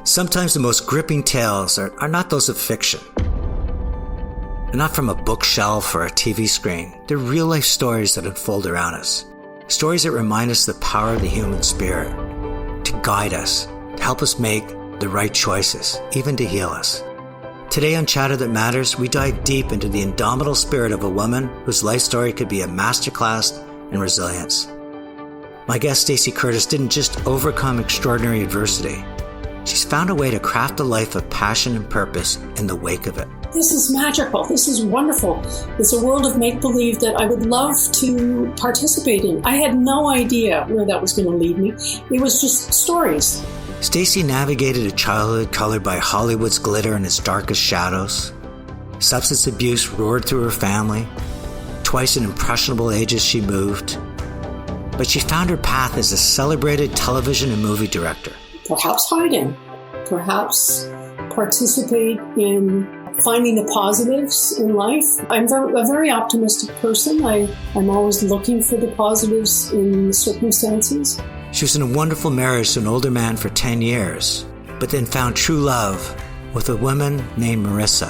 Sometimes the most gripping tales are not those of fiction. They're not from a bookshelf or a TV screen. They're real-life stories that unfold around us. Stories that remind us the power of the human spirit, to guide us, to help us make the right choices, even to heal us. Today on Chatter That Matters, we dive deep into the indomitable spirit of a woman whose life story could be a masterclass in resilience. My guest, Stacey Curtis, didn't just overcome extraordinary adversity. She's found a way to craft a life of passion and purpose in the wake of it. This is magical. This is wonderful. It's a world of make-believe that I would love to participate in. I had no idea where that was going to lead me. It was just stories. Stacey navigated a childhood colored by Hollywood's glitter and its darkest shadows. Substance abuse roared through her family. Twice at impressionable ages she moved. But she found her path as a celebrated television and movie director. Perhaps hiding. Perhaps participate in finding the positives in life. I'm a very optimistic person. I'm always looking for the positives in circumstances. She was in a wonderful marriage to an older man for 10 years, but then found true love with a woman named Marissa,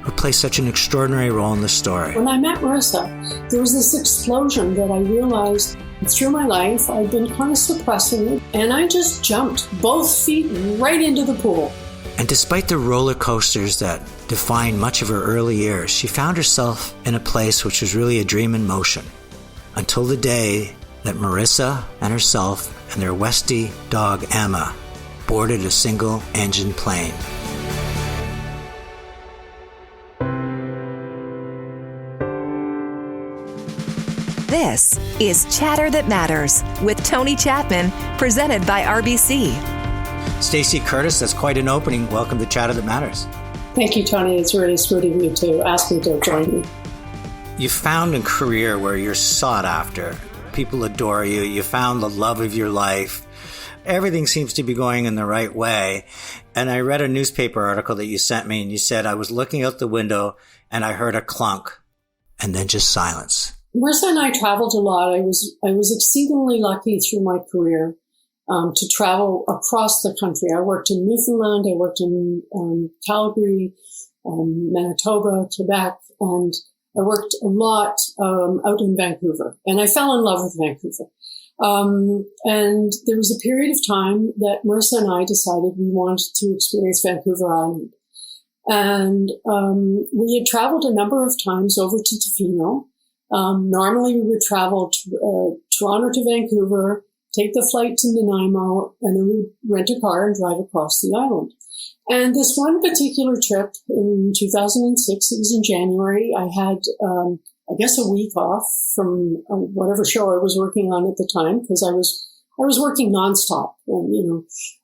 who plays such an extraordinary role in the story. When I met Marissa, there was this explosion that I realized through my life. I'd been kind of suppressing it, and I just jumped both feet right into the pool. And despite the roller coasters that defined much of her early years, she found herself in a place which was really a dream in motion, until the day that Marissa and herself and their Westie dog Emma boarded a single-engine plane. This is Chatter That Matters with Tony Chapman, presented by RBC. Stacey Curtis, that's quite an opening. Welcome to Chatter That Matters. Thank you, Tony. It's really sweet of you to ask me to join you. You found a career where you're sought after. People adore you. You found the love of your life. Everything seems to be going in the right way. And I read a newspaper article that you sent me, and you said, I was looking out the window and I heard a clunk and then just silence. Marissa and I traveled a lot. I was exceedingly lucky through my career to travel across the country. I worked in Newfoundland. I worked in Calgary, Manitoba, Quebec, and I worked a lot out in Vancouver, and I fell in love with Vancouver. And there was a period of time that Marissa and I decided we wanted to experience Vancouver Island. And we had traveled a number of times over to Tofino. Normally we would travel Toronto to Vancouver, take the flight to Nanaimo, and then we'd rent a car and drive across the island. And this one particular trip in 2006, it was in January, I had, I guess, a week off from whatever show I was working on at the time, because I was working nonstop,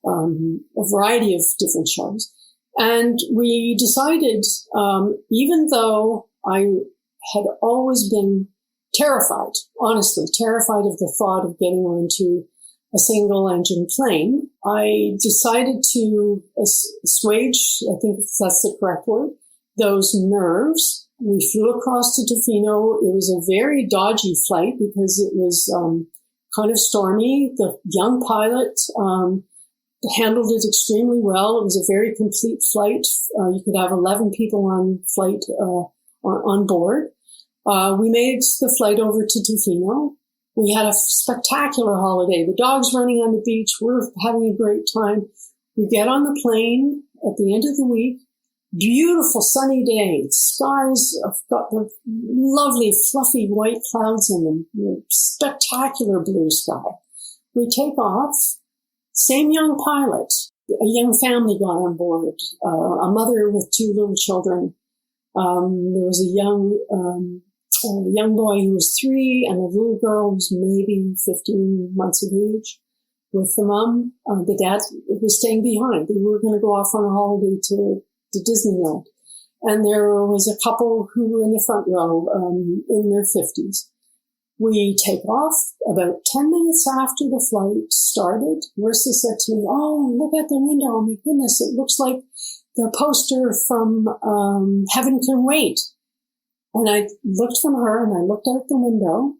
a variety of different shows. And we decided, even though I had always been terrified, honestly, terrified of the thought of getting onto a single engine plane, I decided to assuage, I think that's the correct word, those nerves. We flew across to Tofino. It was a very dodgy flight because it was kind of stormy. The young pilot handled it extremely well. It was a very complete flight. You could have 11 people on flight on board. We made the flight over to Tofino. We had a spectacular holiday. The dog's running on the beach. We're having a great time. We get on the plane at the end of the week. Beautiful sunny day. Skies have got the lovely fluffy white clouds in them. Spectacular blue sky. We take off. Same young pilot. A young family got on board. A mother with two little children. There was a young boy who was 3 and a little girl who was maybe 15 months of age with the mom. The dad was staying behind. They were going to go off on a holiday to Disneyland. And there was a couple who were in the front row, in their 50s. We take off. About 10 minutes after the flight started, Marissa said to me, "Oh, look at the window. Oh my goodness, it looks like the poster from Heaven Can Wait." And I looked from her and I looked out the window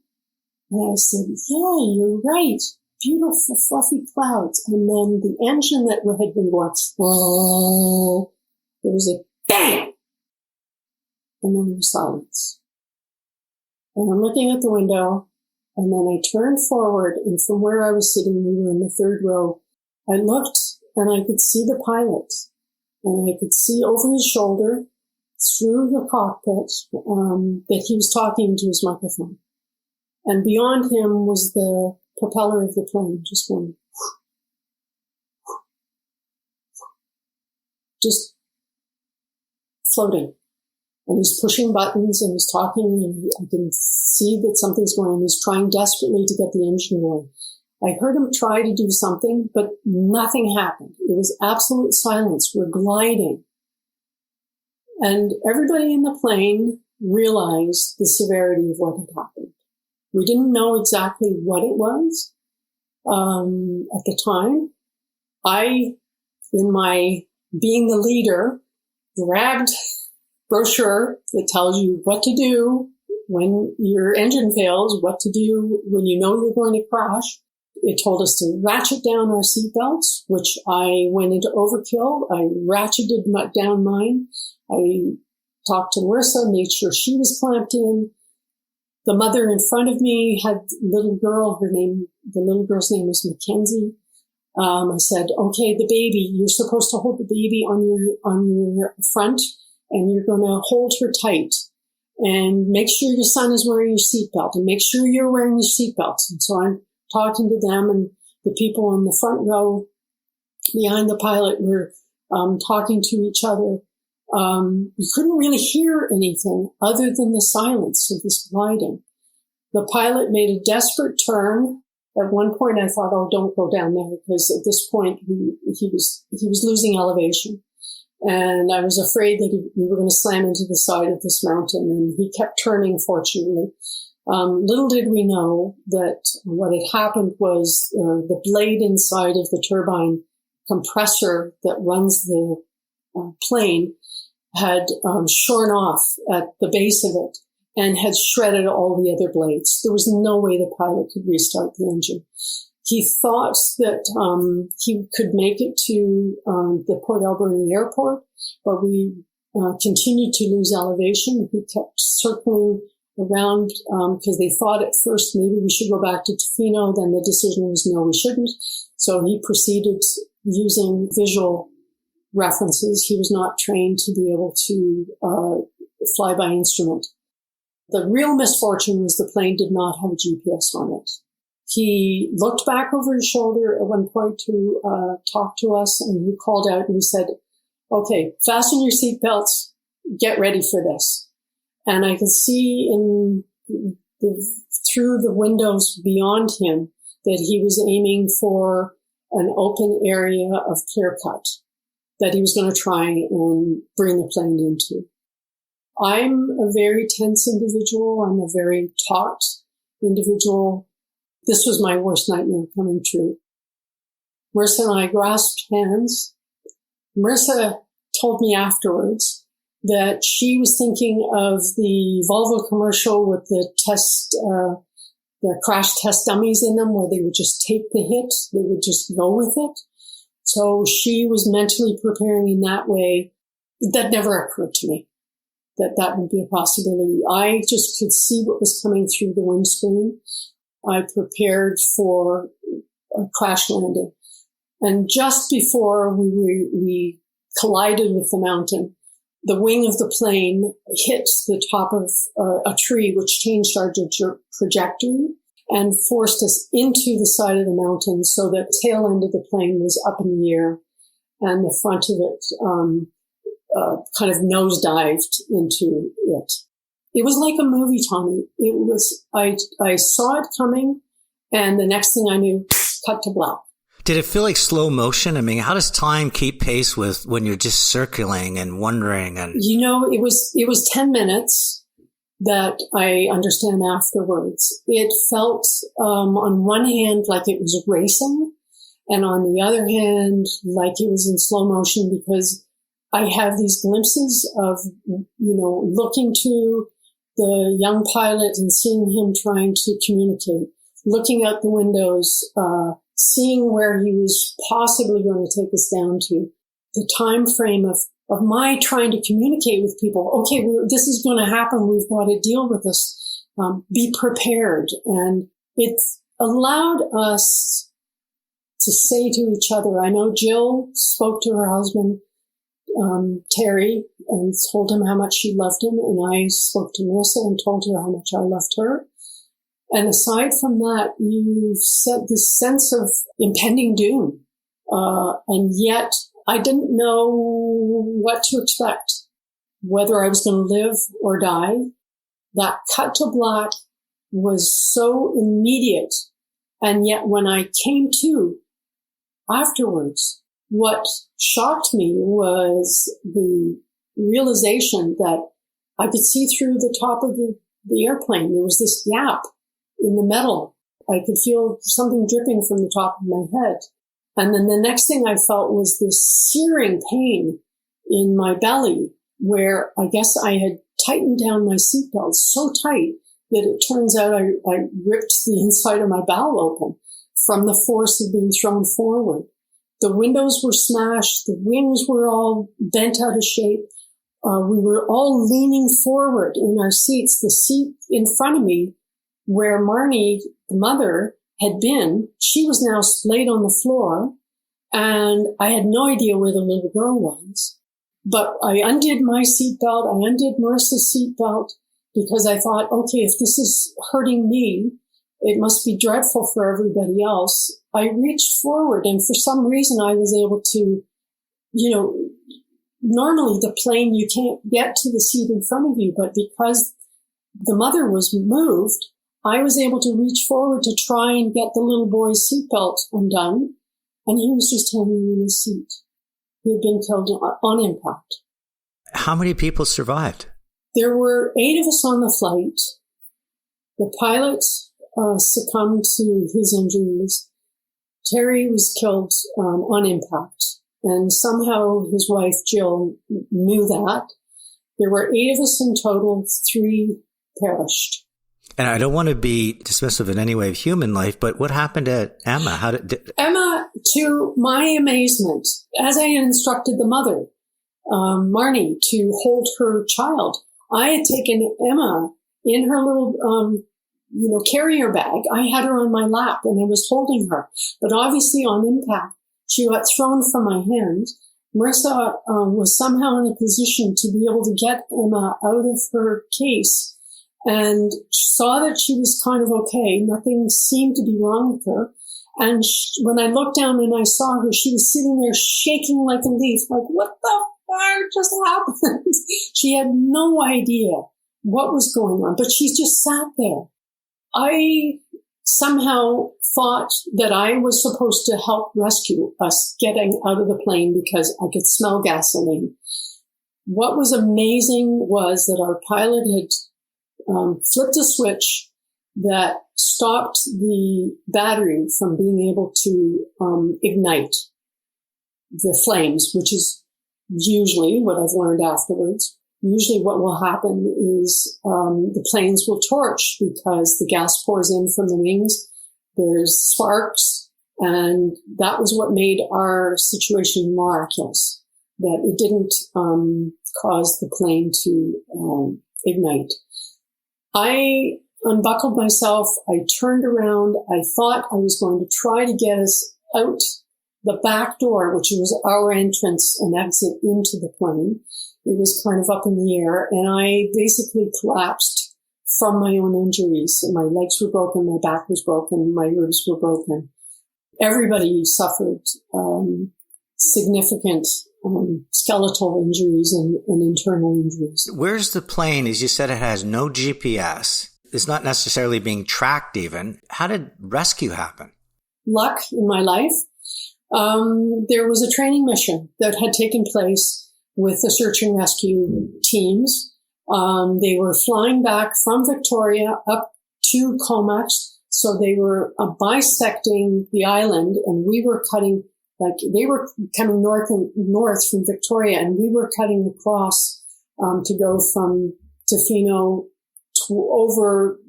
and I said, "Yeah, you're right. beautiful, fluffy clouds. And then the engine that had been going, oh, there was a bang! And then there was silence. And I'm looking at the window, and then I turned forward, and from where I was sitting, we were in the third row, I looked, and I could see the pilot, and I could see over his shoulder, through the cockpit, that he was talking to his microphone. And beyond him was the propeller of the plane, just going, just floating. And he's pushing buttons and he's talking, and I can see that something's going on. He's trying desperately to get the engine going. I heard him try to do something, but nothing happened. It was absolute silence. We're gliding. And everybody in the plane realized the severity of what had happened. We didn't know exactly what it was at the time. I, in my being the leader, grabbed brochure that tells you what to do when your engine fails, what to do when you know you're going to crash. It told us to ratchet down our seatbelts, which I went into overkill. I ratcheted down mine. I talked to Marissa, made sure she was clamped in. The mother in front of me had a little girl. The little girl's name was Mackenzie. I said, okay, the baby, you're supposed to hold the baby on your front, and you're going to hold her tight, and make sure your son is wearing your seatbelt, and make sure you're wearing your seatbelts. And so I'm talking to them, and the people in the front row behind the pilot were talking to each other. You couldn't really hear anything other than the silence of this gliding. The pilot made a desperate turn. At one point I thought, oh, don't go down there, because at this point he was losing elevation. And I was afraid that we were going to slam into the side of this mountain, and he kept turning, fortunately. Little did we know that what had happened was the blade inside of the turbine compressor that runs the plane had shorn off at the base of it and had shredded all the other blades. There was no way the pilot could restart the engine. He thought that he could make it to the Port Alberni airport, but we continued to lose elevation. He kept circling around because they thought at first maybe we should go back to Tofino. Then the decision was no, we shouldn't. So he proceeded using visual references. He was not trained to be able to fly by instrument. The real misfortune was the plane did not have a GPS on it. He looked back over his shoulder at one point to talk to us, and he called out and he said, okay, fasten your seatbelts, get ready for this. And I could see through the windows beyond him that he was aiming for an open area of clear cut that he was going to try and bring the plane into. I'm a very tense individual. I'm a very taut individual. This was my worst nightmare coming true. Marissa and I grasped hands. Marissa told me afterwards that she was thinking of the Volvo commercial with the crash test dummies in them, where they would just take the hit. They would just go with it. So she was mentally preparing in that way. That never occurred to me, that would be a possibility. I just could see what was coming through the windscreen. I prepared for a crash landing. And just before we collided with the mountain, the wing of the plane hit the top of a tree, which changed our trajectory and forced us into the side of the mountain, so that the tail end of the plane was up in the air and the front of it kind of nosedived into it. It was like a movie, Tommy. It was, I saw it coming, and the next thing I knew, cut to black. Did it feel like slow motion? I mean, how does time keep pace with when you're just circling and wondering? And you know, it was 10 minutes that I understand afterwards. It felt on one hand like it was racing, and on the other hand like it was in slow motion, because I have these glimpses of, looking to the young pilot and seeing him trying to communicate. looking out the windows, seeing where he was possibly going to take us down to, the time frame of my trying to communicate with people. Okay, this is going to happen. We've got to deal with this. Be prepared. And it's allowed us to say to each other, I know Jill spoke to her husband, Terry, and told him how much she loved him. And I spoke to Marissa and told her how much I loved her. And aside from that, you've set this sense of impending doom. And yet I didn't know what to expect, whether I was going to live or die. That cut to black was so immediate. And yet when I came to afterwards, what shocked me was the realization that I could see through the top of the airplane. There was this gap in the metal. I could feel something dripping from the top of my head. And then the next thing I felt was this searing pain in my belly, where I guess I had tightened down my seatbelt so tight that it turns out I ripped the inside of my bowel open from the force of being thrown forward. The windows were smashed. The wings were all bent out of shape. We were all leaning forward in our seats. The seat in front of me, where Marnie, the mother, had been, she was now splayed on the floor, and I had no idea where the little girl was. But I undid my seatbelt. I undid Marissa's seatbelt because I thought, okay, if this is hurting me, it must be dreadful for everybody else. I reached forward, and for some reason I was able to, normally the plane, you can't get to the seat in front of you, but because the mother was moved, I was able to reach forward to try and get the little boy's seatbelt undone, and he was just hanging in his seat. He had been killed on impact. How many people survived? There were 8 of us on the flight. The pilot succumbed to his injuries. Terry was killed on impact, and somehow his wife, Jill, knew that. There were 8 of us in total, 3 perished. And I don't want to be dismissive in any way of human life, but what happened to Emma? Emma, to my amazement, as I had instructed the mother, Marnie, to hold her child, I had taken Emma in her little, carrier bag. I had her on my lap and I was holding her. But obviously on impact, she got thrown from my hand. Marissa was somehow in a position to be able to get Emma out of her case, and saw that she was kind of okay. Nothing seemed to be wrong with her. And when I looked down and I saw her, she was sitting there shaking like a leaf, like, what the fuck just happened? She had no idea what was going on, but she just sat there. I somehow thought that I was supposed to help rescue us getting out of the plane because I could smell gasoline. What was amazing was that our pilot had flipped a switch that stopped the battery from being able to ignite the flames, which is usually what I've learned afterwards. Usually what will happen is the planes will torch because the gas pours in from the wings. There's sparks, and that was what made our situation miraculous, that it didn't cause the plane to ignite. I unbuckled myself. I turned around. I thought I was going to try to get us out the back door, which was our entrance and exit into the plane. It was kind of up in the air, and I basically collapsed from my own injuries. My legs were broken, my back was broken, my ribs were broken. Everybody suffered significant skeletal injuries and internal injuries. Where's the plane? As you said, it has no GPS. It's not necessarily being tracked even. How did rescue happen? Luck in my life. There was a training mission that had taken place with the search and rescue teams. They were flying back from Victoria up to Comox. So they were bisecting the island, and we were cutting, like they were coming north from Victoria, and we were cutting across to go from Tofino over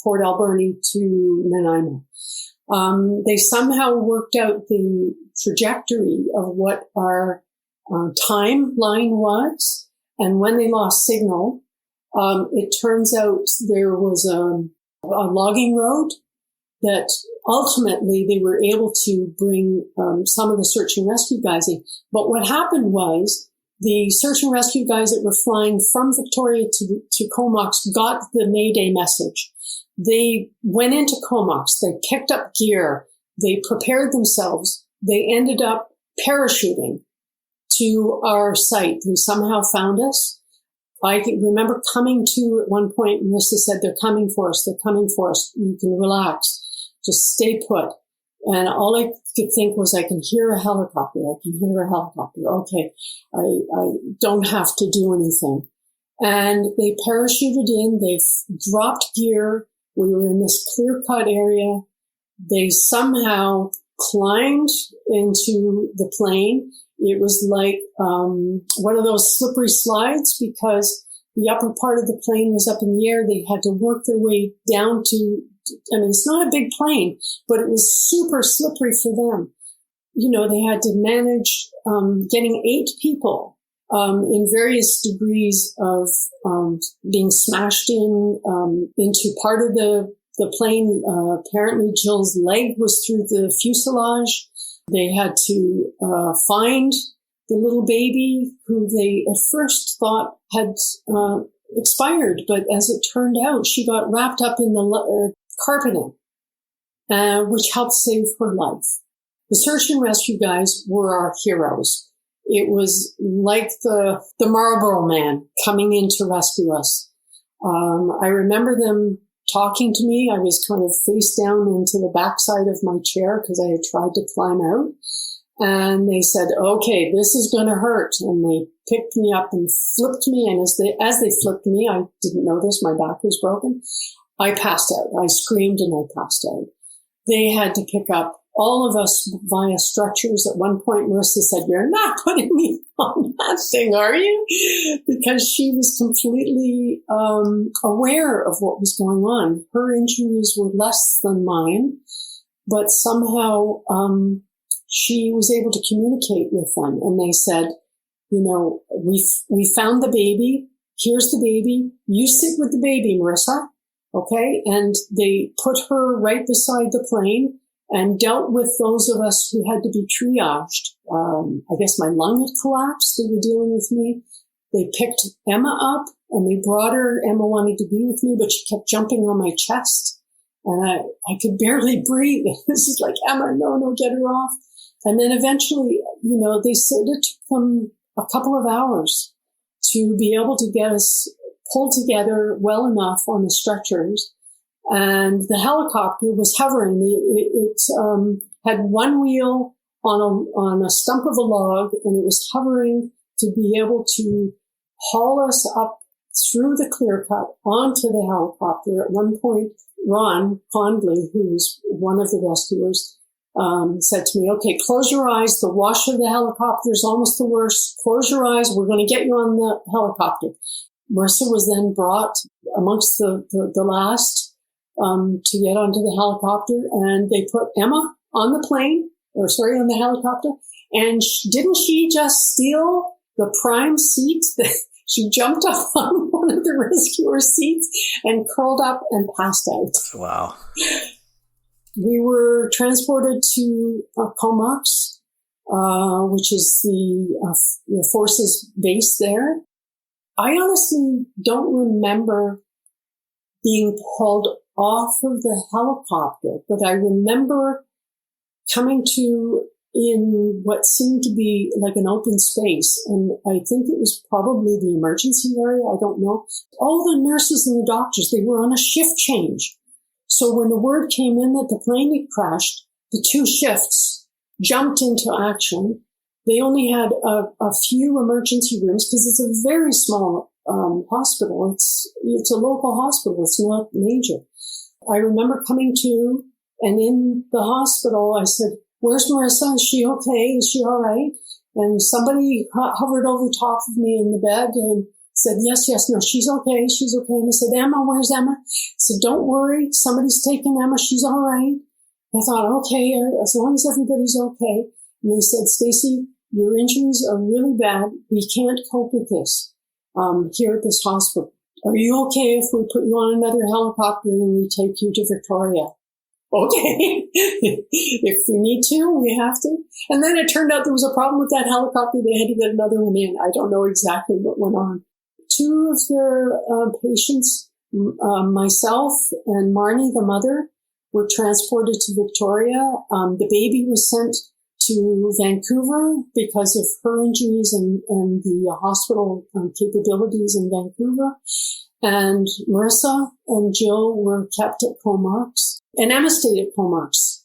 Port Alberni to Nanaimo. They somehow worked out the trajectory of what our timeline was. And when they lost signal, it turns out there was a logging road that ultimately they were able to bring some of the search and rescue guys in. But what happened was the search and rescue guys that were flying from Victoria to Comox got the Mayday message. They went into Comox, they picked up gear, they prepared themselves, they ended up parachuting to our site. They somehow found us. I can remember coming to at one point, Marissa said, they're coming for us, you can relax, just stay put. And all I could think was, I can hear a helicopter. Okay, I don't have to do anything. And they parachuted in, they dropped gear. We were in this clear-cut area. They somehow climbed into the plane. It was like one of those slippery slides, because the upper part of the plane was up in the air. They had to work their way down to, it's not a big plane, but it was super slippery for them. They had to manage getting 8 people in various degrees of being smashed into part of the plane. Apparently Jill's leg was through the fuselage. They had to find the little baby who they at first thought had expired, but as it turned out, she got wrapped up in the carpeting, which helped save her life. The search and rescue guys were our heroes. It was like the Marlboro Man coming in to rescue us. I remember them talking to me. I was kind of face down into the backside of my chair because I had tried to climb out. And they said, okay, this is going to hurt. And they picked me up and flipped me. And as they flipped me, I didn't know this, my back was broken. I passed out. I screamed and I passed out. They had to pick up all of us via stretchers. At one point, Marissa said, you're not putting me on that thing, are you? Because she was completely aware of what was going on. Her injuries were less than mine, but somehow she was able to communicate with them. And they said, we found the baby. Here's the baby. You sit with the baby, Marissa. Okay. And they put her right beside the plane and dealt with those of us who had to be triaged. I guess my lung had collapsed. They were dealing with me. They picked Emma up and they brought her. Emma wanted to be with me, but she kept jumping on my chest and I could barely breathe. This is like, Emma, no, get her off. And then eventually, they said it took them a couple of hours to be able to get us pulled together well enough on the stretchers. And the helicopter was hovering. It had one wheel on a stump of a log, and it was hovering to be able to haul us up through the clear cut onto the helicopter. At one point, Ron Condley, who was one of the rescuers, said to me, okay, close your eyes. The wash of the helicopter is almost the worst. Close your eyes. We're going to get you on the helicopter. Marissa was then brought amongst the last to get onto the helicopter, and they put Emma on the helicopter. And didn't she just steal the prime seat? She jumped up on one of the rescuer seats and curled up and passed out. Wow. We were transported to Comox, which is the forces base there. I honestly don't remember being pulled off of the helicopter, but I remember coming to in what seemed to be like an open space. And I think it was probably the emergency area. I don't know. All the nurses and the doctors, they were on a shift change. So when the word came in that the plane had crashed, the 2 shifts jumped into action. They only had a few emergency rooms because it's a very small hospital. It's a local hospital. It's not major. I remember coming to, and in the hospital, I said, where's Marissa? Is she okay? Is she all right? And somebody hovered over top of me in the bed, and Said, yes, no, she's okay. And I said, Emma, where's Emma? I said, don't worry. Somebody's taking Emma. She's all right. I thought, okay, as long as everybody's okay. And they said, Stacey, your injuries are really bad. We can't cope with this here at this hospital. Are you okay if we put you on another helicopter and we take you to Victoria? Okay. If we need to, we have to. And then it turned out there was a problem with that helicopter. They had to get another one in. I don't know exactly what went on. Two of the patients, myself and Marnie, the mother, were transported to Victoria. The baby was sent to Vancouver because of her injuries and the hospital capabilities in Vancouver. And Marissa and Jill were kept at Comox. And Emma stayed at Comox.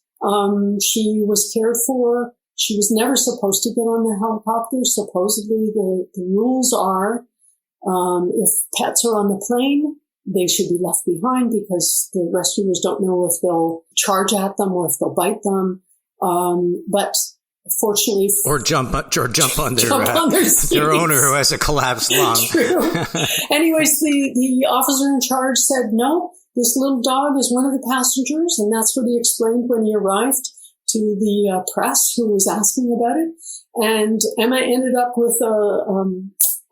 She was cared for. She was never supposed to get on the helicopter. Supposedly the rules are, if pets are on the plane, they should be left behind because the rescuers don't know if they'll charge at them or if they'll bite them. But fortunately, or jump on their owner who has a collapsed lung. True. Anyways, the officer in charge said, no, this little dog is one of the passengers. And that's what he explained when he arrived to the press who was asking about it. And Emma ended up with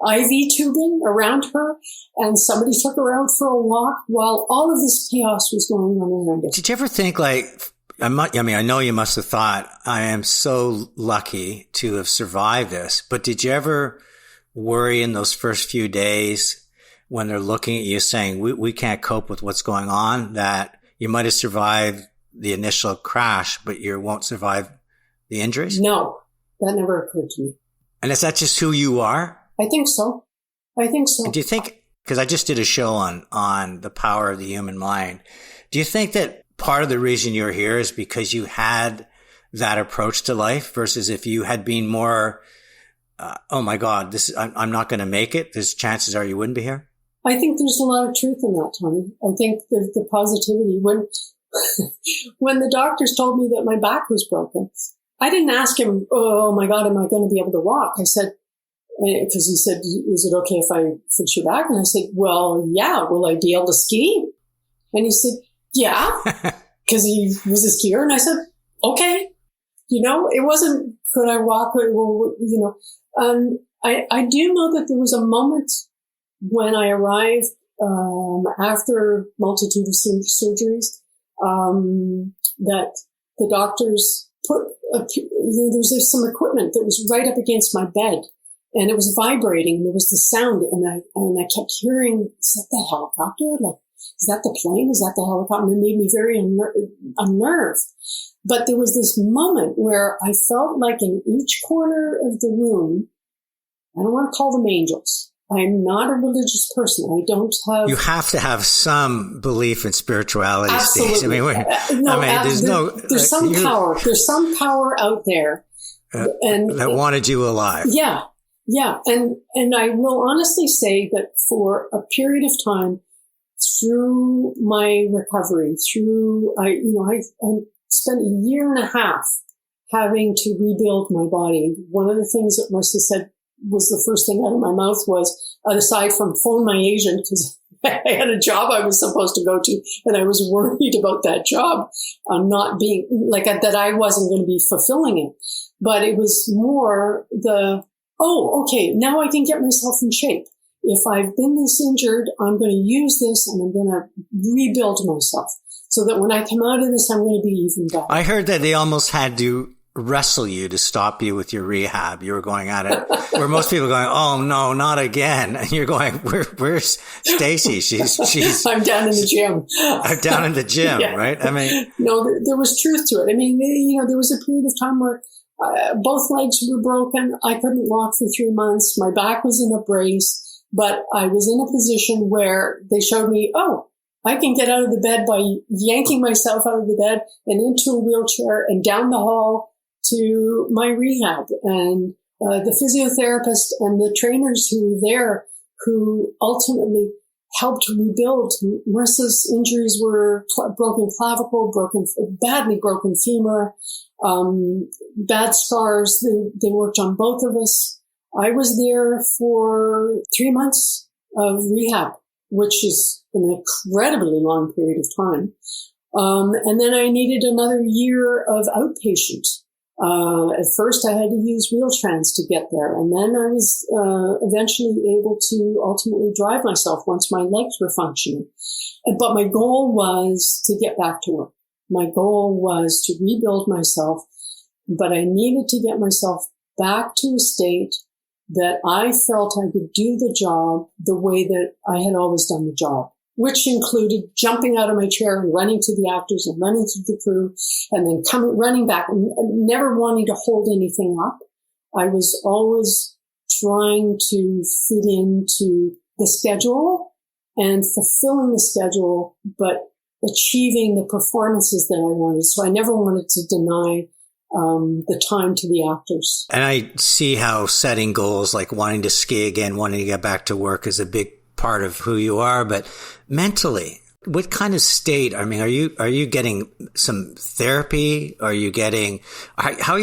IV tubing around her, and somebody took her out for a walk while all of this chaos was going on around us. Did you ever think, like, I know you must have thought, I am so lucky to have survived this, but did you ever worry in those first few days when they're looking at you saying, we can't cope with what's going on, that you might have survived the initial crash, but you won't survive the injuries? No, that never occurred to me. And is that just who you are? I think so. Do you think, because I just did a show on the power of the human mind, do you think that part of the reason you're here is because you had that approach to life versus if you had been more, oh my God, I'm not going to make it, there's chances are you wouldn't be here? I think there's a lot of truth in that, Tony. I think the positivity, when the doctors told me that my back was broken, I didn't ask him, oh my God, am I going to be able to walk? I said, because he said, is it okay if I fix your back? And I said, well, yeah, will I be able to ski? And he said, yeah, because he was a skier. And I said, okay. It wasn't, could I walk? I do know that there was a moment when I arrived after multitude of surgeries that the doctors put, there was some equipment that was right up against my bed. And it was vibrating, and there was the sound, and I kept hearing, is that the helicopter? Like, is that the plane? Is that the helicopter? And it made me very unnerved. But there was this moment where I felt like in each corner of the room, I don't want to call them angels. I'm not a religious person. I don't have... You have to have some belief in spirituality. Absolutely. There's some power. There's some power out there. That wanted you alive. Yeah. Yeah. And I will honestly say that for a period of time through my recovery, I spent a year and a half having to rebuild my body. One of the things that Marissa said was the first thing out of my mouth was, aside from phone my agent, because I had a job I was supposed to go to, and I was worried about that job not being like that I wasn't going to be fulfilling it. But it was more okay, now I can get myself in shape. If I've been this injured, I'm going to use this and I'm going to rebuild myself so that when I come out of this, I'm going to be even better. I heard that they almost had to wrestle you to stop you with your rehab. You were going at it where most people are going, oh no, not again. And you're going, where's Stacey? She's I'm down in the gym. I'm down in the gym, yeah. Right? I mean, no, there was truth to it. I mean, there was a period of time where both legs were broken. I couldn't walk for 3 months. My back was in a brace, but I was in a position where they showed me, I can get out of the bed by yanking myself out of the bed and into a wheelchair and down the hall to my rehab. And the physiotherapist and the trainers who were there, who ultimately helped rebuild. Marissa's injuries were broken clavicle, badly broken femur, bad scars. They worked on both of us. I was there for 3 months of rehab, which is an incredibly long period of time. And then I needed another year of outpatient. At first I had to use Wheel-Trans to get there. And then I was eventually able to ultimately drive myself once my legs were functioning. But my goal was to get back to work. My goal was to rebuild myself, but I needed to get myself back to a state that I felt I could do the job the way that I had always done the job, which included jumping out of my chair and running to the actors and running to the crew and then running back and never wanting to hold anything up. I was always trying to fit into the schedule and fulfilling the schedule, but achieving the performances that I wanted. So I never wanted to deny the time to the actors. And I see how setting goals like wanting to ski again, wanting to get back to work is a big part of who you are. But mentally, what kind of state? I mean, are you getting some therapy? How are you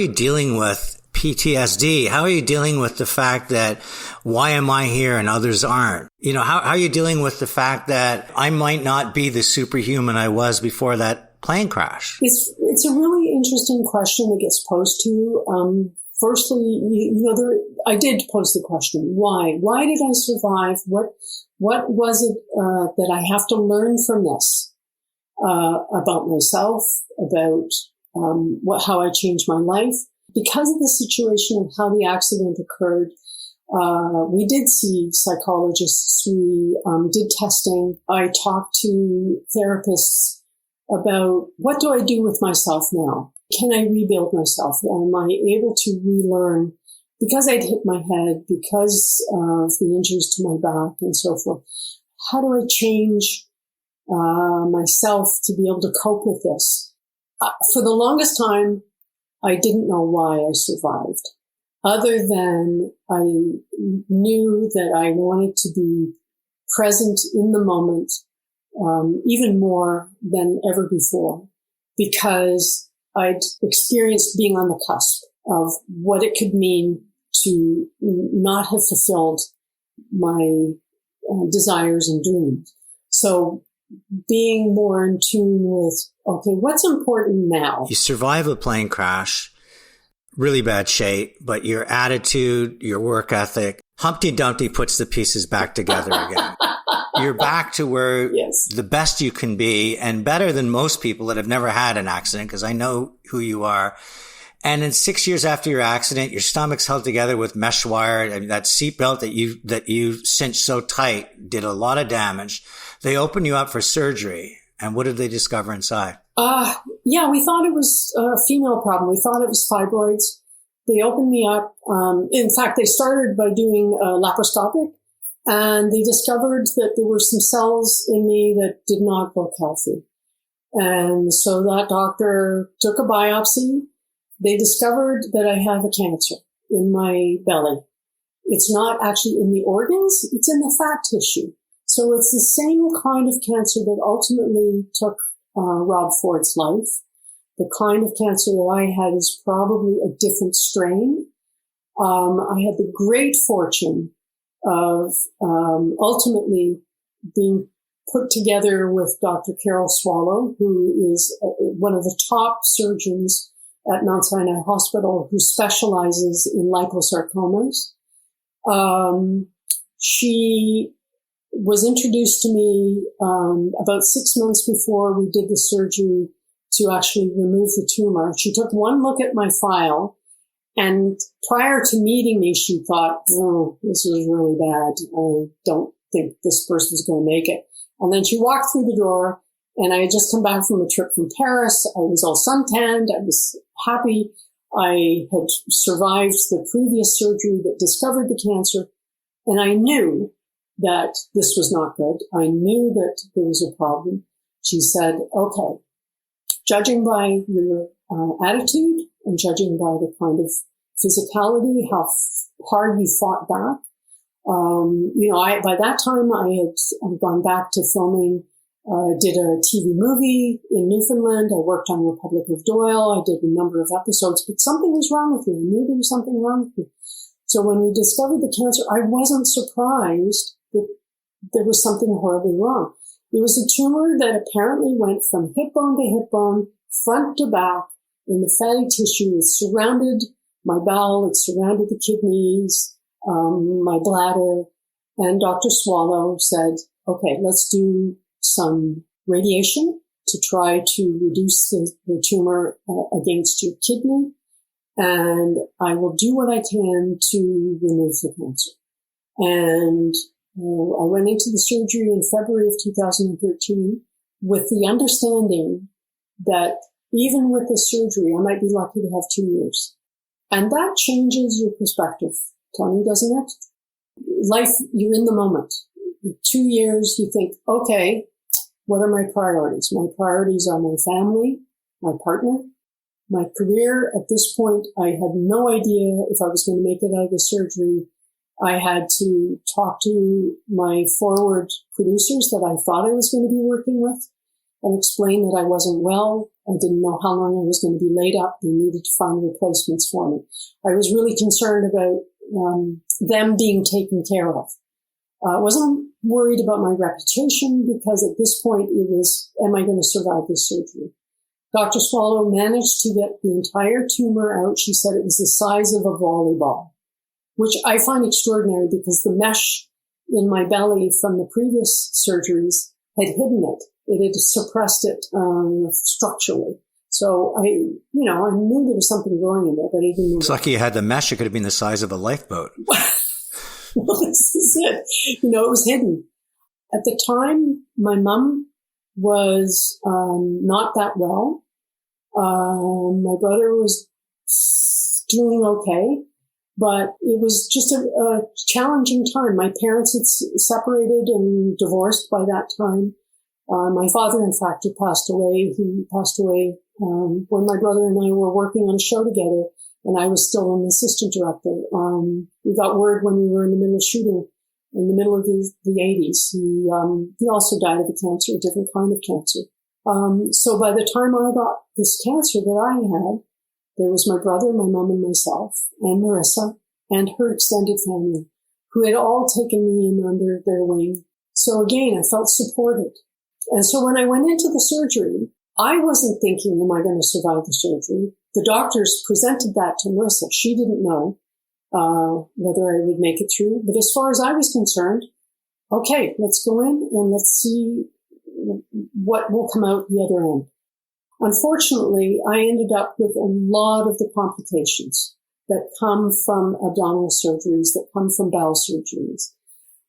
dealing with PTSD? How are you dealing with the fact that why am I here and others aren't? You know, how are you dealing with the fact that I might not be the superhuman I was before that plane crash? It's a really interesting question that gets posed to you. Firstly, I did pose the question, why? Why did I survive? What was it that I have to learn from this about myself, about how I changed my life? Because of the situation of how the accident occurred, we did see psychologists. We did testing. I talked to therapists about what do I do with myself now? Can I rebuild myself? Am I able to relearn? Because I'd hit my head, because of the injuries to my back and so forth, how do I change myself to be able to cope with this? For the longest time, I didn't know why I survived, other than I knew that I wanted to be present in the moment, even more than ever before, because I'd experienced being on the cusp of what it could mean to not have fulfilled my desires and dreams. So being more in tune with, okay, what's important now? You survive a plane crash, really bad shape, but your attitude, your work ethic, Humpty Dumpty puts the pieces back together again. You're back to where the best you can be and better than most people that have never had an accident, because I know who you are. And in 6 years after your accident, your stomach's held together with mesh wire. I mean, that seatbelt that you cinched so tight did a lot of damage. They opened you up for surgery. And what did they discover inside? We thought it was a female problem. We thought it was fibroids. They opened me up. In fact, they started by doing laparoscopic, and they discovered that there were some cells in me that did not look healthy. And so that doctor took a biopsy. They discovered that I have a cancer in my belly. It's not actually in the organs, it's in the fat tissue. So it's the same kind of cancer that ultimately took Rob Ford's life. The kind of cancer that I had is probably a different strain. I had the great fortune of ultimately being put together with Dr. Carol Swallow, who is one of the top surgeons at Mount Sinai Hospital, who specializes in liposarcomas. She was introduced to me about 6 months before we did the surgery to actually remove the tumor. She took one look at my file, and prior to meeting me, she thought, oh, this is really bad. I don't think this person's going to make it. And then she walked through the door, and I had just come back from a trip from Paris. I was all suntanned. I was happy. I had survived the previous surgery that discovered the cancer, and I knew that this was not good. I knew that there was a problem. She said, okay, judging by your attitude and judging by the kind of physicality, how hard you fought back, by that time I had gone back to filming, did a TV movie in Newfoundland. I worked on Republic of Doyle. I did a number of episodes, but something was wrong with me. I knew there was something wrong with me. So when we discovered the cancer, I wasn't surprised that there was something horribly wrong. It was a tumor that apparently went from hip bone to hip bone, front to back, in the fatty tissue. It surrounded my bowel, it surrounded the kidneys, my bladder, and Dr. Swallow said, okay, let's do some radiation to try to reduce the tumor against your kidney, and I will do what I can to remove the cancer. And I went into the surgery in February of 2013 with the understanding that even with the surgery, I might be lucky to have 2 years. And that changes your perspective, Tony, doesn't it? Life, you're in the moment. 2 years, you think, okay, what are my priorities? My priorities are my family, my partner, my career. At this point, I had no idea if I was going to make it out of the surgery. I had to talk to my forward producers that I thought I was going to be working with and explain that I wasn't well. I didn't know how long I was going to be laid up. They needed to find replacements for me. I was really concerned about them being taken care of. I wasn't worried about my reputation because at this point it was, am I going to survive this surgery? Dr. Swallow managed to get the entire tumor out. She said it was the size of a volleyball, which I find extraordinary because the mesh in my belly from the previous surgeries had hidden it. It had suppressed it structurally. So I knew there was something growing in there, but I didn't know. It's lucky you had the mesh. It could have been the size of a lifeboat. Well, this is it. It was hidden. At the time, my mom was not that well. My brother was doing okay, but it was just a challenging time. My parents had separated and divorced by that time. My father, in fact, had passed away. He passed away when my brother and I were working on a show together, and I was still an assistant director. We got word when we were in the middle of shooting, in the middle of the 80s. He also died of a cancer, a different kind of cancer. So by the time I got this cancer that I had, there was my brother, my mom, and myself, and Marissa, and her extended family, who had all taken me in under their wing. So again, I felt supported. And so when I went into the surgery, I wasn't thinking, am I going to survive the surgery? The doctors presented that to Marissa. She didn't know whether I would make it through. But as far as I was concerned, okay, let's go in and let's see what will come out the other end. Unfortunately, I ended up with a lot of the complications that come from abdominal surgeries, that come from bowel surgeries.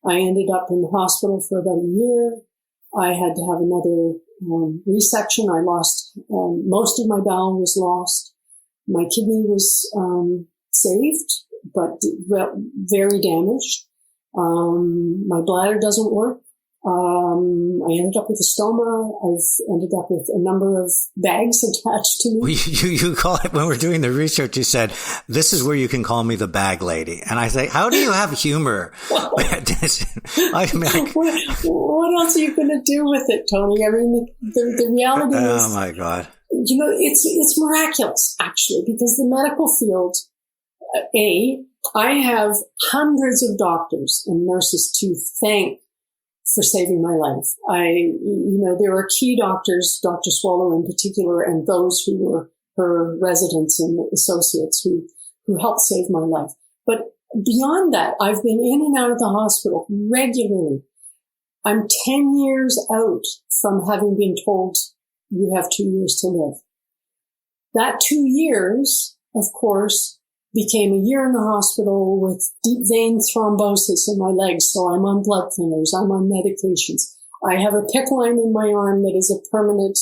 I ended up in the hospital for about a year. I had to have another resection. I lost, most of my bowel was lost. My kidney was saved, but very damaged. My bladder doesn't work. I ended up with a stoma. I've ended up with a number of bags attached to me. Well, you call it, when we're doing the research, you said, this is where you can call me the bag lady. And I say, how do you have humor? Well, what else are you going to do with it, Tony? I mean, the reality is, oh my God. It's miraculous, actually, because the medical field, I have hundreds of doctors and nurses to thank for saving my life. There are key doctors, Dr. Swallow in particular, and those who were her residents and associates who helped save my life. But beyond that, I've been in and out of the hospital regularly. I'm 10 years out from having been told you have 2 years to live. That 2 years, of course, became a year in the hospital with deep vein thrombosis in my legs. So I'm on blood thinners. I'm on medications. I have a PICC line in my arm that is a permanent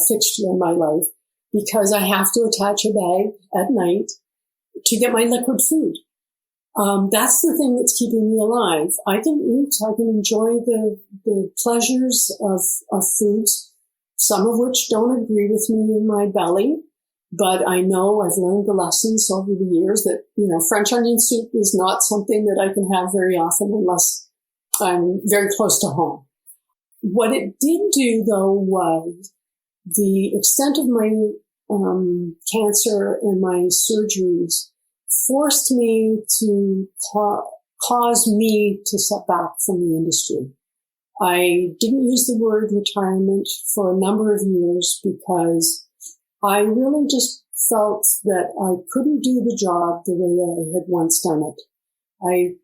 fixture in my life because I have to attach a bag at night to get my liquid food. That's the thing that's keeping me alive. I can eat. I can enjoy the pleasures of foods, some of which don't agree with me in my belly. But I know I've learned the lessons over the years that, French onion soup is not something that I can have very often unless I'm very close to home. What it did do, though, was the extent of my cancer and my surgeries forced me to cause me to step back from the industry. I didn't use the word retirement for a number of years because I really just felt that I couldn't do the job the way I had once done it. I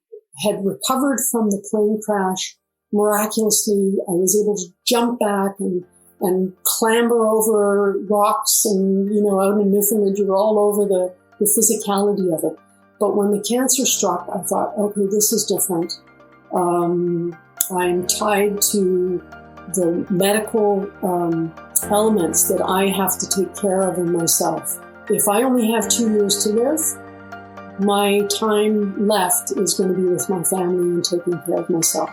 had recovered from the plane crash miraculously. I was able to jump back and clamber over rocks and, out in Newfoundland, you're all over the physicality of it. But when the cancer struck, I thought, okay, this is different. I'm tied to the medical elements that I have to take care of in myself. If I only have 2 years to live, my time left is going to be with my family and taking care of myself.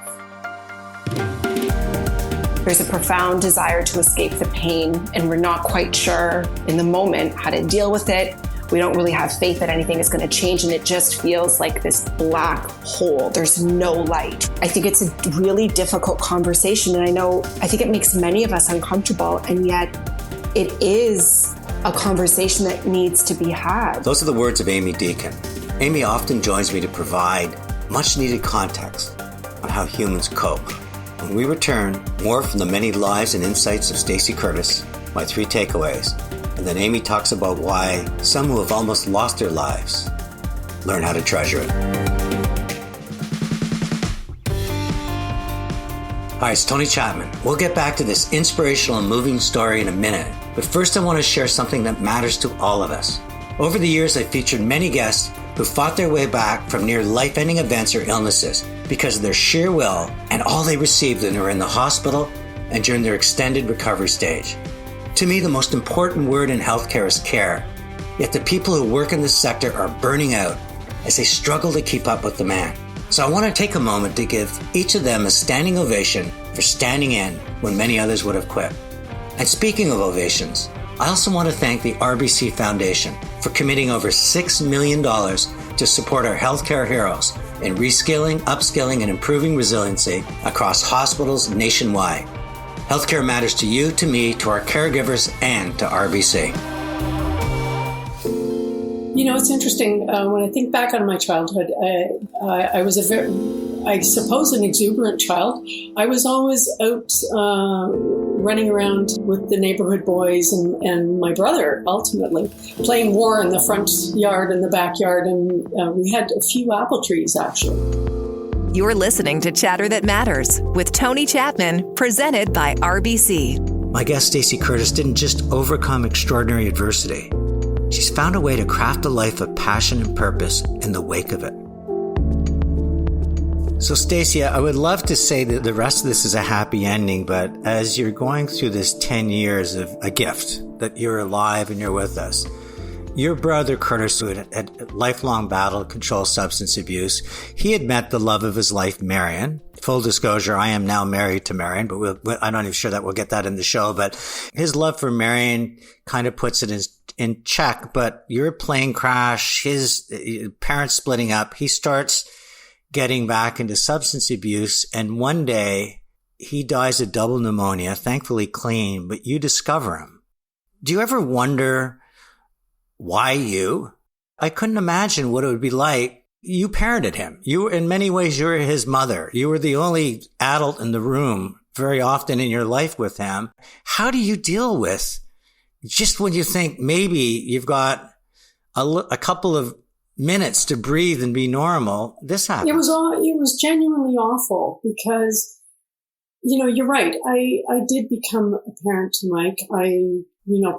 There's a profound desire to escape the pain, and we're not quite sure in the moment how to deal with it. We don't really have faith that anything is going to change, and it just feels like this black hole. There's no light. I think it's a really difficult conversation, and I think it makes many of us uncomfortable, and yet it is a conversation that needs to be had. Those are the words of Amy Deacon. Amy often joins me to provide much needed context on how humans cope. When we return, more from the many lives and insights of Stacey Curtis, my 3 takeaways, and then Amy talks about why some who have almost lost their lives learn how to treasure it. Hi, it's Tony Chapman. We'll get back to this inspirational and moving story in a minute, but first I want to share something that matters to all of us. Over the years, I've featured many guests who fought their way back from near life-ending events or illnesses because of their sheer will and all they received when they were in the hospital and during their extended recovery stage. To me, the most important word in healthcare is care, yet the people who work in this sector are burning out as they struggle to keep up with demand. So I want to take a moment to give each of them a standing ovation for standing in when many others would have quit. And speaking of ovations, I also want to thank the RBC Foundation for committing over $6 million to support our healthcare heroes in reskilling, upskilling, and improving resiliency across hospitals nationwide. Healthcare matters to you, to me, to our caregivers, and to RBC. It's interesting. When I think back on my childhood, I was I suppose an exuberant child. I was always out running around with the neighborhood boys and my brother, ultimately, playing war in the front yard and the backyard. And we had a few apple trees, actually. You're listening to Chatter That Matters with Tony Chapman, presented by RBC. My guest, Stacey Curtis, didn't just overcome extraordinary adversity. She's found a way to craft a life of passion and purpose in the wake of it. So, Stacey, I would love to say that the rest of this is a happy ending, but as you're going through this 10 years of a gift that you're alive and you're with us, your brother, Curtis, who had a lifelong battle to control substance abuse, he had met the love of his life, Marion. Full disclosure, I am now married to Marion, but I'm not even sure that we'll get that in the show. But his love for Marion kind of puts it in check. But your plane crash, his parents splitting up, he starts getting back into substance abuse. And one day he dies of double pneumonia, thankfully clean, but you discover him. Do you ever wonder why you? I couldn't imagine what it would be like. You parented him. In many ways, you're his mother. You were the only adult in the room very often in your life with him. How do you deal with just when you think maybe you've got a couple of minutes to breathe and be normal, this happens? It was genuinely awful because, you're right. I did become a parent to Mike.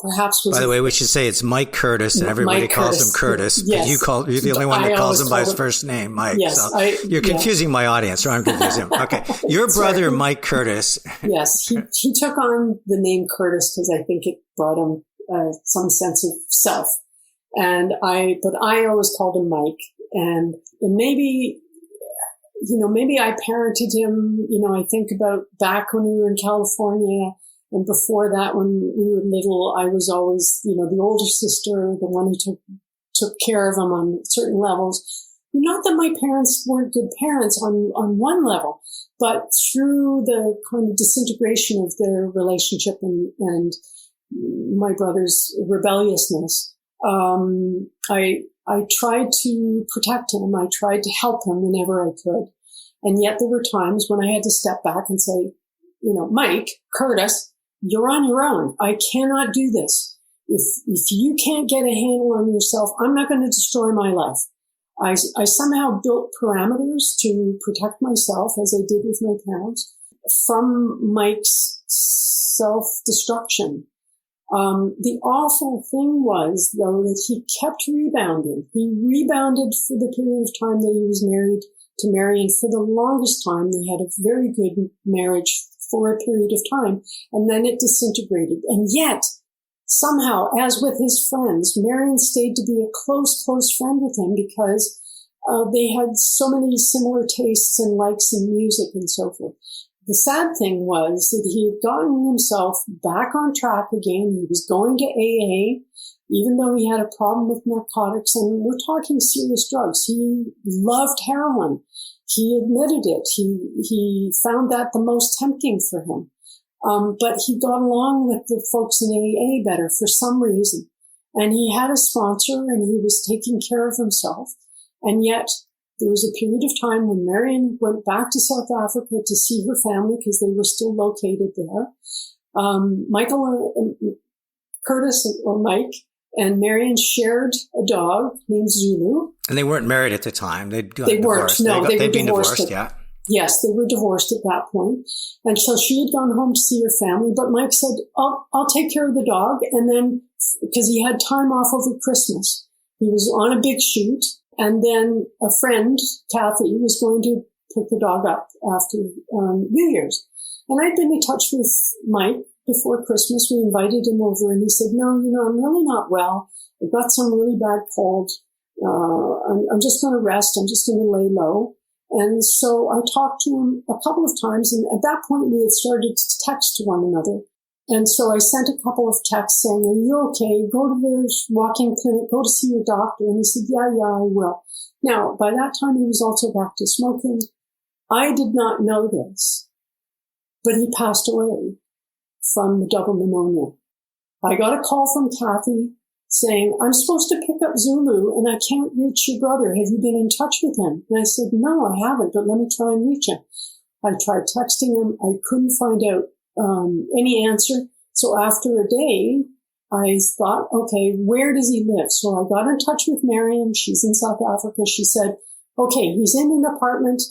Perhaps was. By the way, we should say it's Mike Curtis, and everybody calls him Curtis. Yes. You're the only one that calls him by his first name, Mike. Yes, so you're confusing my audience, or I'm confusing him. Okay, your brother, Mike Curtis. Yes, he took on the name Curtis because I think it brought him some sense of self, but I always called him Mike, and maybe I parented him. I think about back when we were in California. And before that, when we were little, I was always, the older sister, the one who took care of him on certain levels. Not that my parents weren't good parents on one level, but through the kind of disintegration of their relationship and my brother's rebelliousness, I I tried to protect him. I tried to help him whenever I could. And yet there were times when I had to step back and say, Mike, Curtis, you're on your own. I cannot do this. If you can't get a handle on yourself, I'm not going to destroy my life. I somehow built parameters to protect myself, as I did with my parents, from Mike's self-destruction. The awful thing was, though, that he kept rebounding. He rebounded for the period of time that he was married to Marion. For the longest time, they had a very good marriage for a period of time, and then it disintegrated. And yet, somehow, as with his friends, Marion stayed to be a close friend with him because they had so many similar tastes and likes in music and so forth. The sad thing was that he had gotten himself back on track again. He was going to AA, even though he had a problem with narcotics. And we're talking serious drugs. He loved heroin. He admitted it. He found that the most tempting for him. But he got along with the folks in AA better for some reason. And he had a sponsor and he was taking care of himself. And yet there was a period of time when Marion went back to South Africa to see her family because they were still located there. Curtis or Mike and Marion shared a dog named Zulu. And they weren't married at the time. They weren't. No, they were divorced. Yeah. Yes, they were divorced at that point. And so she had gone home to see her family, but Mike said, I'll take care of the dog. And then, because he had time off over Christmas, he was on a big shoot. And then a friend, Kathy, was going to pick the dog up after New Year's. And I'd been in touch with Mike before Christmas. We invited him over and he said, no, I'm really not well. I've got some really bad cold. I'm just going to rest. I'm just going to lay low. And so I talked to him a couple of times. And at that point, we had started to text to one another. And so I sent a couple of texts saying, are you okay? Go to the walking clinic, go to see your doctor. And he said, yeah, I will. Now, by that time, he was also back to smoking. I did not know this, but he passed away from the double pneumonia. I got a call from Kathy saying, I'm supposed to pick up Zulu and I can't reach your brother. Have you been in touch with him? And I said, no, I haven't, but let me try and reach him. I tried texting him. I couldn't find out any answer. So after a day, I thought, okay, where does he live? So I got in touch with Marion. She's in South Africa. She said, okay, he's in an apartment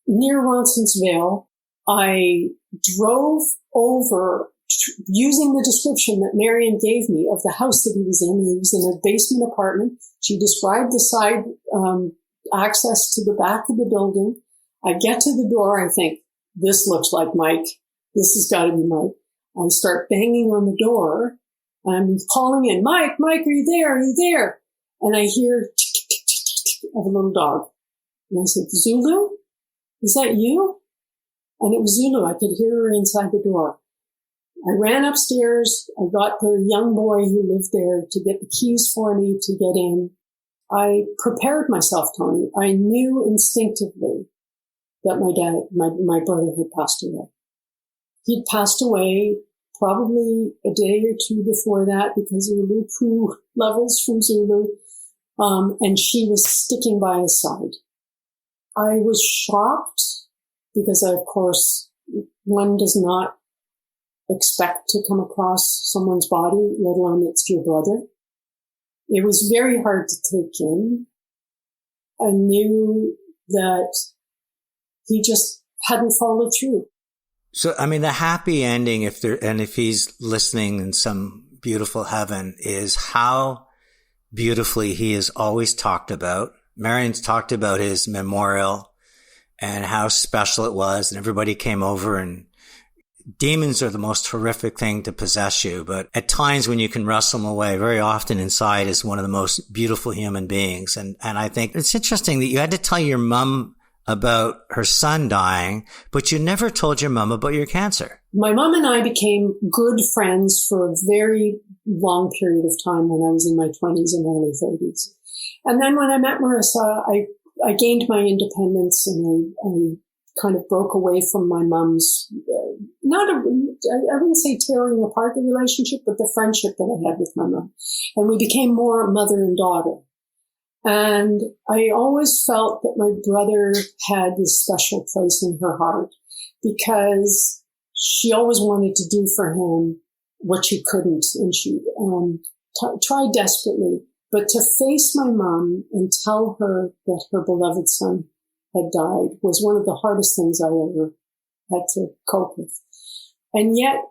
near Roncesvalles. I drove over using the description that Marion gave me of the house that he was in. He was in a basement apartment. She described the side access to the back of the building. I get to the door. I think, this looks like Mike. This has got to be Mike. I start banging on the door. I'm calling in, Mike, are you there? Are you there? And I hear tick, tick, tick, tick, tick of a little dog. And I said, Zulu? Is that you? And it was Zulu. I could hear her inside the door. I ran upstairs. I got the young boy who lived there to get the keys for me to get in. I prepared myself, Tony. I knew instinctively that my brother had passed away. He'd passed away probably a day or two before that because of the Lupu levels from Zulu. And she was sticking by his side. I was shocked because, of course, one does not expect to come across someone's body, let alone it's your brother. It was very hard to take in. I knew that he just hadn't followed through. So, I mean, the happy ending, if he's listening in some beautiful heaven, is how beautifully he is always talked about. Marion's talked about his memorial and how special it was, and everybody came over, and demons are the most horrific thing to possess you. But at times when you can wrestle them away, very often inside is one of the most beautiful human beings. And I think it's interesting that you had to tell your mom about her son dying, but you never told your mom about your cancer. My mom and I became good friends for a very long period of time when I was in my 20s and early 30s. And then when I met Marissa, I gained my independence and I kind of broke away from my mom's, I wouldn't say tearing apart the relationship, but the friendship that I had with my mom. And we became more mother and daughter. And I always felt that my brother had this special place in her heart because she always wanted to do for him what she couldn't. And she tried desperately. But to face my mom and tell her that her beloved son had died was one of the hardest things I ever had to cope with. And yet,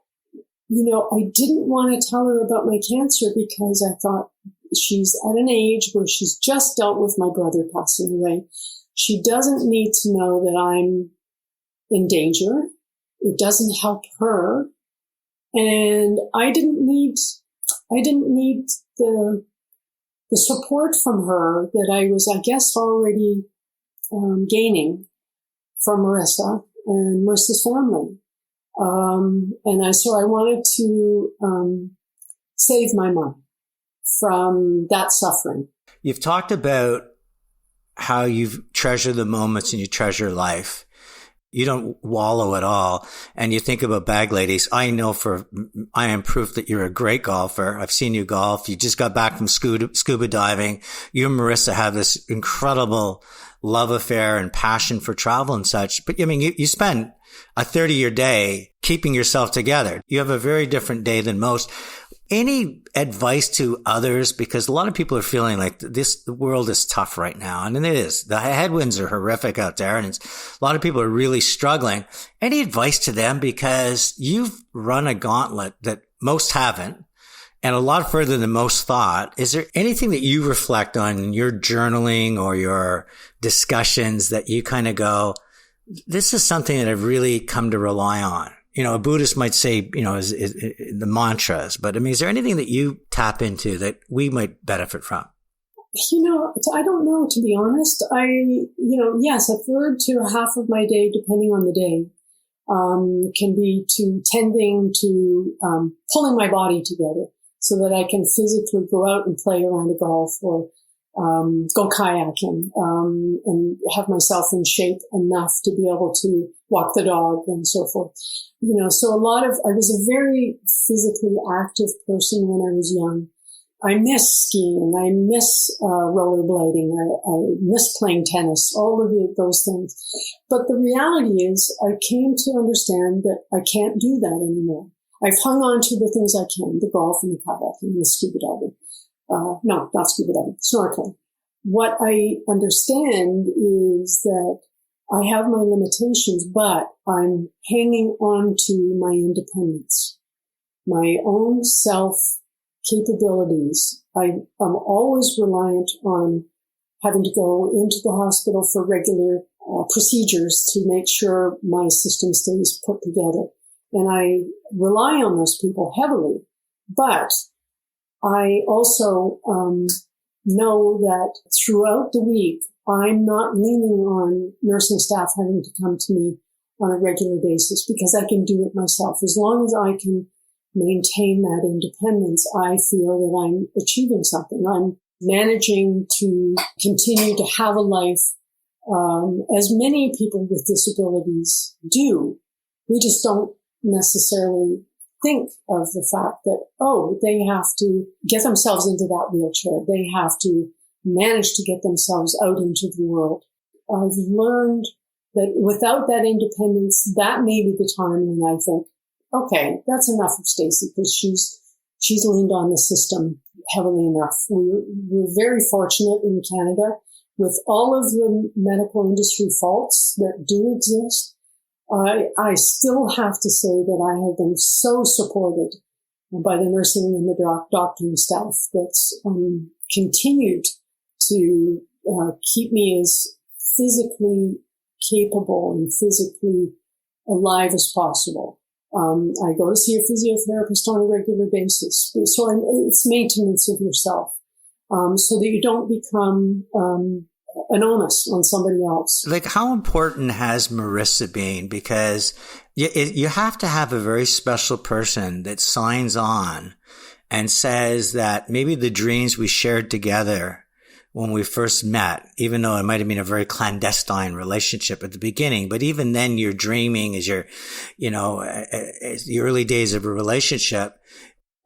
I didn't want to tell her about my cancer because I thought she's at an age where she's just dealt with my brother passing away. She doesn't need to know that I'm in danger. It doesn't help her. And I didn't need the support from her that I was, I guess, already gaining from Marissa and Marissa's family. So I wanted to save my mom from that suffering. You've talked about how you treasure the moments and you treasure life. You don't wallow at all. And you think about bag ladies. I am proof that you're a great golfer. I've seen you golf. You just got back from scuba diving. You and Marissa have this incredible love affair and passion for travel and such. But you spend a 30-year day keeping yourself together. You have a very different day than most. Any advice to others? Because a lot of people are feeling like the world is tough right now. And it is. The headwinds are horrific out there. And a lot of people are really struggling. Any advice to them? Because you've run a gauntlet that most haven't, and a lot further than most thought. Is there anything that you reflect on in your journaling or your discussions that you kind of go, this is something that I've really come to rely on? A Buddhist might say, is the mantras, but is there anything that you tap into that we might benefit from? I don't know, to be honest. Yes, a third to a half of my day, depending on the day, can be to tending to pulling my body together so that I can physically go out and play around a golf or go kayaking, and have myself in shape enough to be able to walk the dog and so forth. So I was a very physically active person when I was young. I miss skiing. I miss rollerblading. I miss playing tennis, all of those things. But the reality is I came to understand that I can't do that anymore. I've hung on to the things I can, the golf and the kayaking and the scuba diving. No, not scuba diving, snorkeling. What I understand is that I have my limitations, but I'm hanging on to my independence, my own self capabilities. I'm always reliant on having to go into the hospital for regular procedures to make sure my system stays put together. And I rely on those people heavily, but I also know that throughout the week, I'm not leaning on nursing staff having to come to me on a regular basis because I can do it myself. As long as I can maintain that independence, I feel that I'm achieving something. I'm managing to continue to have a life as many people with disabilities do. We just don't necessarily think of the fact that, they have to get themselves into that wheelchair. They have to manage to get themselves out into the world. I've learned that without that independence, that may be the time when I think, okay, that's enough of Stacey because she's leaned on the system heavily enough. We're very fortunate in Canada with all of the medical industry faults that do exist. I still have to say that I have been so supported by the nursing and the doctoring staff that's continued to keep me as physically capable and physically alive as possible. I go to see a physiotherapist on a regular basis. So it's maintenance of yourself, so that you don't become an onus on somebody else. Like, how important has Marissa been? Because you have to have a very special person that signs on and says that maybe the dreams we shared together when we first met, even though it might have been a very clandestine relationship at the beginning, but even then you're dreaming as the early days of a relationship,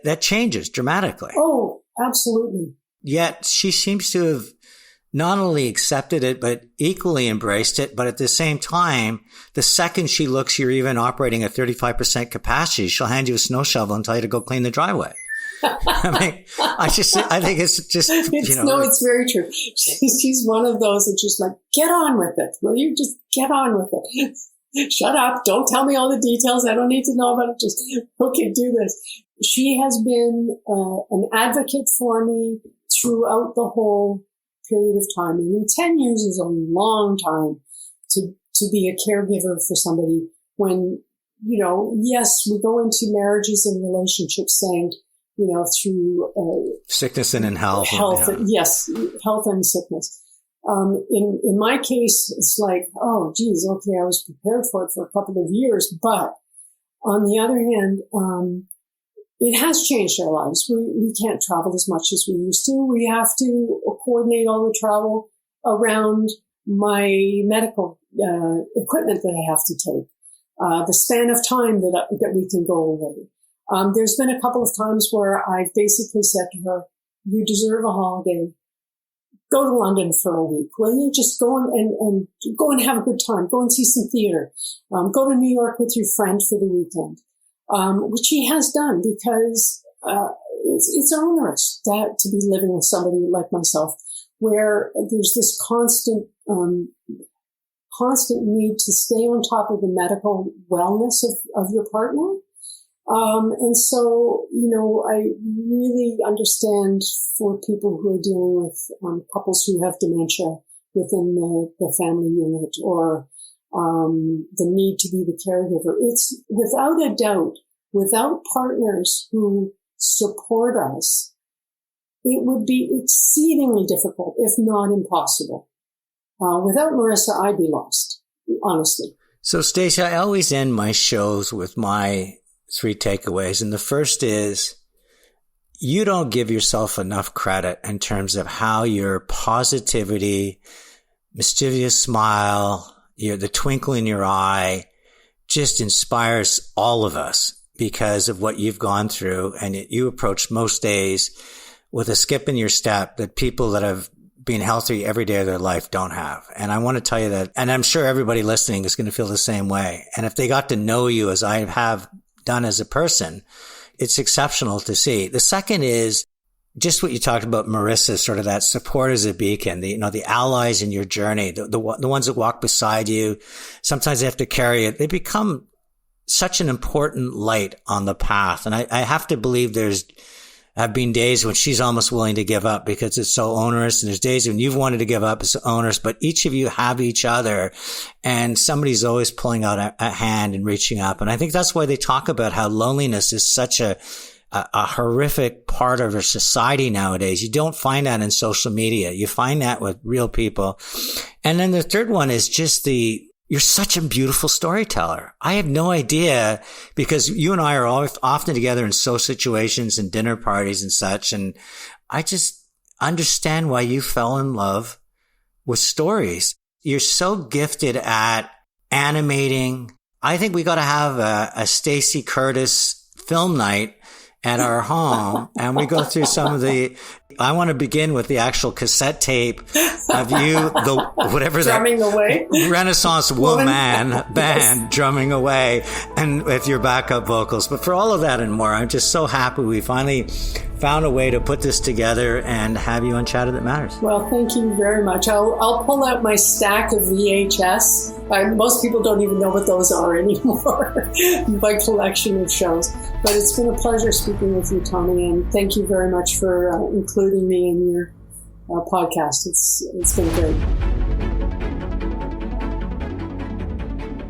that changes dramatically. Oh, absolutely. Yet she seems to have not only accepted it, but equally embraced it. But at the same time, the second she looks you're even operating at 35% capacity, she'll hand you a snow shovel and tell you to go clean the driveway. I mean, I think it's just, No, it's very true. She's one of those that's just like, get on with it. Will you just get on with it? Shut up. Don't tell me all the details. I don't need to know about it. Just, okay, do this. She has been an advocate for me throughout the whole period of time. I mean, 10 years is a long time to be a caregiver for somebody when, yes, we go into marriages and relationships saying, through sickness and in health. Yes, health and sickness. In my case, it's like, oh, geez, okay, I was prepared for it for a couple of years. But on the other hand, it has changed our lives. We can't travel as much as we used to. We have to coordinate all the travel around my medical equipment that I have to take, the span of time that we can go away. There's been a couple of times where I've basically said to her, you deserve a holiday. Go to London for a week. Will you just go and go and have a good time? Go and see some theater. Go to New York with your friend for the weekend. Which she has done because, it's onerous to be living with somebody like myself where there's this constant need to stay on top of the medical wellness of your partner. And so, I really understand for people who are dealing with couples who have dementia within the family unit or the need to be the caregiver. It's without a doubt, without partners who support us, it would be exceedingly difficult, if not impossible. Without Marissa, I'd be lost, honestly. So, Stacey, I always end my shows with my 3 takeaways. And the first is, you don't give yourself enough credit in terms of how your positivity, mischievous smile, the twinkle in your eye just inspires all of us because of what you've gone through. And you approach most days with a skip in your step that people that have been healthy every day of their life don't have. And I want to tell you that, and I'm sure everybody listening is going to feel the same way. And if they got to know you as I have done as a person, it's exceptional to see. The second is just what you talked about, Marissa, sort of that support as a beacon, the allies in your journey, the ones that walk beside you. Sometimes they have to carry it. They become such an important light on the path. And I have to believe have been days when she's almost willing to give up because it's so onerous. And there's days when you've wanted to give up, it's onerous, but each of you have each other and somebody's always pulling out a hand and reaching up. And I think that's why they talk about how loneliness is such a horrific part of our society nowadays. You don't find that in social media. You find that with real people. And then the third one is just you're such a beautiful storyteller. I had no idea because you and I are always often together in social situations and dinner parties and such. And I just understand why you fell in love with stories. You're so gifted at animating. I think we got to have a Stacey Curtis film night at our home and we go through some of I want to begin with the actual cassette tape of you, drumming away. Renaissance woman band yes. Drumming away and with your backup vocals. But for all of that and more, I'm just so happy we finally found a way to put this together and have you on Chatter That Matters. Well, thank you very much. I'll pull out my stack of VHS. Most people don't even know what those are anymore. My collection of shows. But it's been a pleasure speaking with you, Tony, and thank you very much for including me in your podcast. It's been great.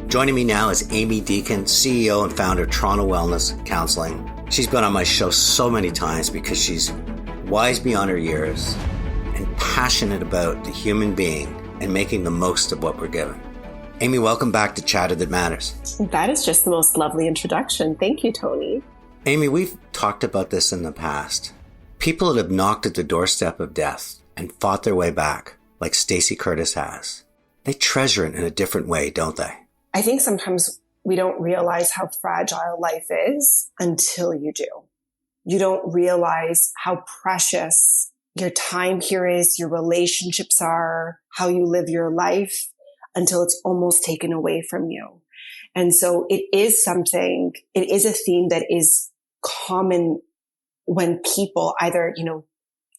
Joining me now is Amy Deacon, CEO and founder of Toronto Wellness Counseling. She's been on my show so many times because she's wise beyond her years and passionate about the human being and making the most of what we're given. Amy, welcome back to Chatter That Matters. That is just the most lovely introduction. Thank you, Tony. Amy, we've talked about this in the past. People that have knocked at the doorstep of death and fought their way back, like Stacey Curtis has, they treasure it in a different way, don't they? I think sometimes we don't realize how fragile life is until you do. You don't realize how precious your time here is, your relationships are, how you live your life, until it's almost taken away from you. And so it is a theme that is common when people either,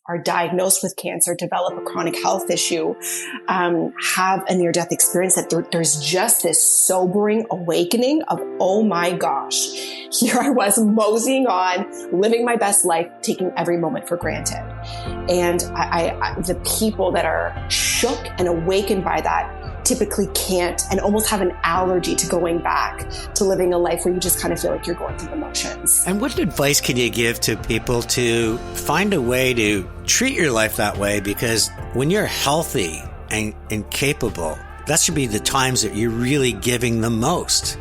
are diagnosed with cancer, develop a chronic health issue, have a near-death experience, that there's just this sobering awakening of, oh my gosh, here I was moseying on, living my best life, taking every moment for granted. And the people that are shook and awakened by that typically can't, and almost have an allergy to going back to living a life where you just kind of feel like you're going through the motions. And what advice can you give to people to find a way to treat your life that way? Because when you're healthy and capable, that should be the times that you're really giving the most.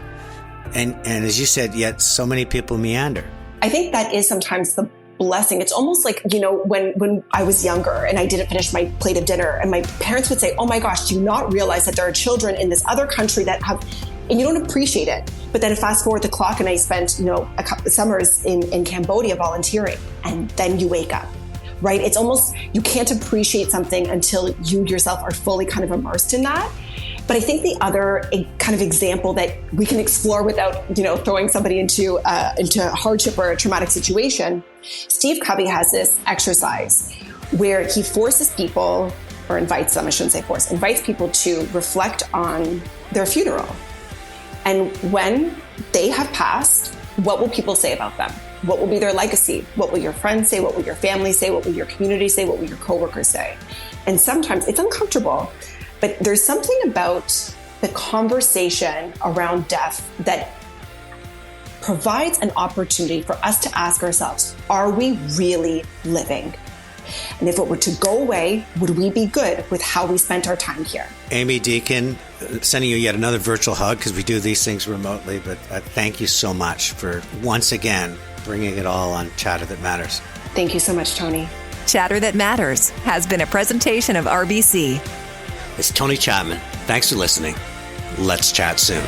And as you said, yet so many people meander. I think that is sometimes the blessing. It's almost like, when I was younger and I didn't finish my plate of dinner, and my parents would say, oh my gosh, do you not realize that there are children in this other country that have, and you don't appreciate it. But then fast forward the clock, and I spent, a couple of summers in Cambodia volunteering, and then you wake up, right? It's almost, you can't appreciate something until you yourself are fully kind of immersed in that. But I think the other kind of example that we can explore without, throwing somebody into hardship or a traumatic situation, Steve Covey has this exercise where he forces people, or invites them, I shouldn't say force, invites people to reflect on their funeral. And when they have passed, what will people say about them? What will be their legacy? What will your friends say? What will your family say? What will your community say? What will your coworkers say? And sometimes it's uncomfortable. But there's something about the conversation around death that provides an opportunity for us to ask ourselves, are we really living? And if it were to go away, would we be good with how we spent our time here? Amy Deacon, sending you yet another virtual hug, because we do these things remotely, but thank you so much for once again bringing it all on Chatter That Matters. Thank you so much, Tony. Chatter That Matters has been a presentation of RBC. It's Tony Chapman. Thanks for listening. Let's chat soon.